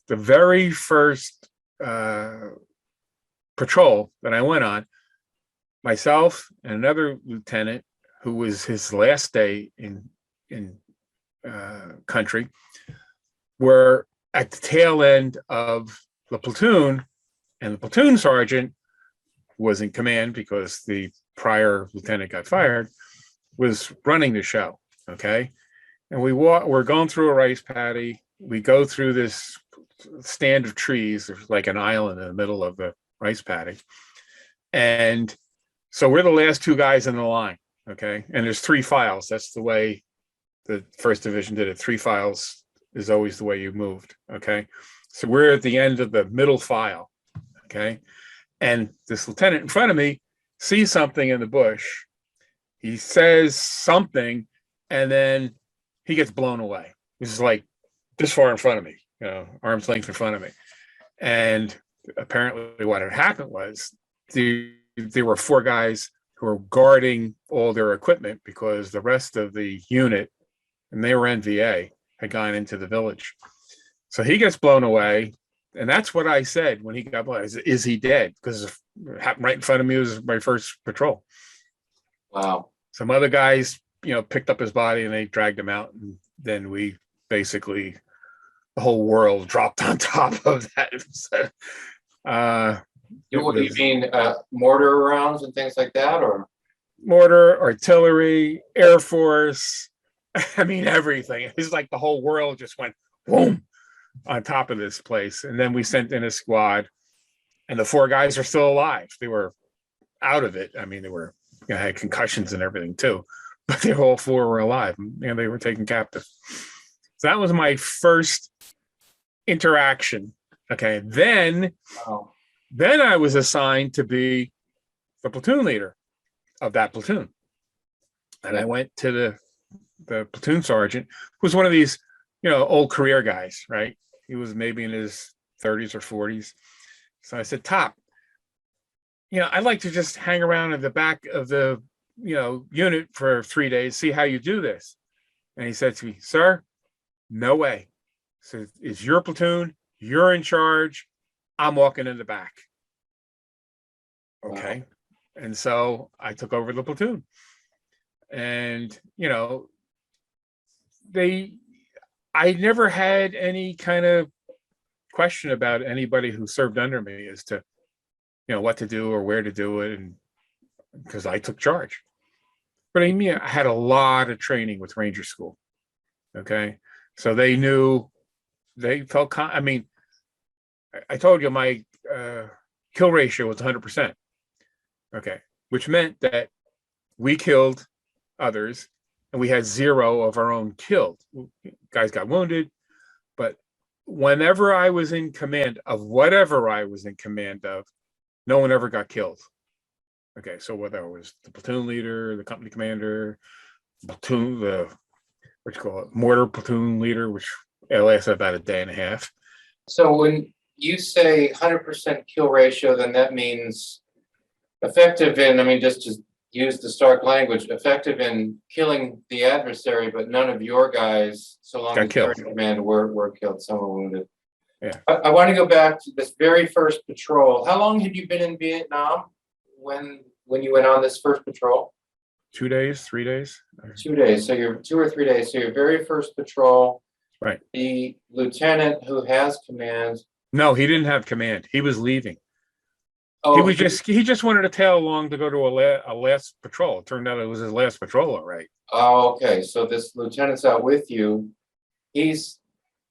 the very first patrol that I went on. Myself and another lieutenant who was his last day in country were at the tail end of the platoon, and the platoon sergeant was in command because the prior lieutenant got fired, was running the show. Okay. And we're going through a rice paddy. We go through this stand of trees. There's like an island in the middle of the rice paddy. And so we're the last two guys in the line. Okay. And there's 3 files. That's the way the first division did it. 3 files is always the way you moved. Okay. So we're at the end of the middle file. Okay. And this lieutenant in front of me sees something in the bush. He says something, and then he gets blown away. This is like this far in front of me, arm's length in front of me. And apparently what had happened was there were 4 guys who were guarding all their equipment because the rest of the unit, and they were NVA, had gone into the village. So he gets blown away. And that's what I said when he got blown. Is he dead? Because it happened right in front of me. It was my first patrol. Wow. Some other guys, picked up his body and they dragged him out. And then we basically, the whole world dropped on top of that. What do you mean, mortar rounds and things like that, or? Mortar, artillery, Air Force. I mean, everything. It's like the whole world just went boom on top of this place. And then we sent in a squad, and the 4 guys are still alive. They were out of it. I mean, they had concussions and everything too, but they all 4 were alive, and they were taken captive. So that was my first interaction. Okay. Then I was assigned to be the platoon leader of that platoon. And I went to the platoon sergeant, who was one of these, old career guys, right? He was maybe in his 30s or 40s. So I said, Top, I'd like to just hang around in the back of the, unit for 3 days, see how you do this. And he said to me, Sir, no way. So it's your platoon, you're in charge. I'm walking in the back. Okay. Wow. And so I took over the platoon. And, I never had any kind of question about anybody who served under me as to, what to do or where to do it, and because I took charge. But I had a lot of training with Ranger School. Okay, so they knew, they felt. I told you my kill ratio was 100%. Okay, which meant that we killed others, and we had 0 of our own killed. Guys got wounded, but whenever I was in command of whatever I was in command of, no one ever got killed. Okay, so whether it was the platoon leader, the company commander, mortar platoon leader, which lasted about a day and a half. So when you say 100% kill ratio, then that means effective in, just to use the Stark language, effective in killing the adversary, but none of your guys, so long as you're in command, were killed. Some were wounded. Yeah. I want to go back to this very first patrol. How long had you been in Vietnam when you went on this first patrol? 2 days, 3 days. 2 days. So you're 2 or 3 days. So your very first patrol. Right. The lieutenant who has command. No, he didn't have command. He was leaving. Oh, he just wanted to tail along to go to a last patrol. It turned out it was his last patrol, all right. Oh, okay. So this lieutenant's out with you. He's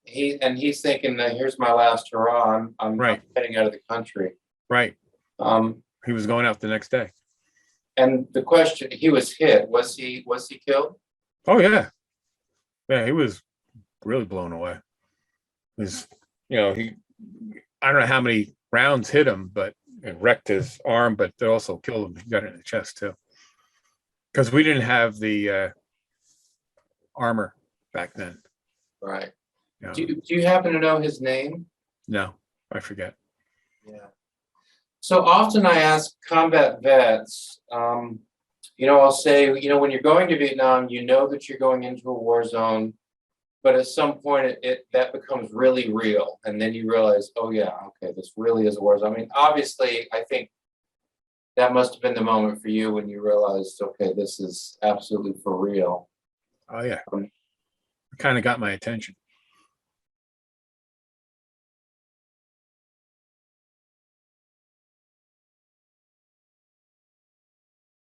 thinking that here's my last hurrah. I'm heading out of the country. Right. He was going out the next day. And the question, he was hit. Was he killed? Oh yeah. Yeah, he was really blown away. He was, I don't know how many rounds hit him, but it wrecked his arm, but they also killed him. He got it in the chest too. Because we didn't have the armor back then. Right. Do you happen to know his name? No, I forget. Yeah. So often I ask combat vets, I'll say, when you're going to Vietnam, that you're going into a war zone. but at some point that becomes really real. And then you realize, oh yeah, okay, this really is a war zone. I mean, obviously, I think that must have been the moment for you when you realized, okay, this is absolutely for real. Oh, yeah. Um, Kind of got my attention.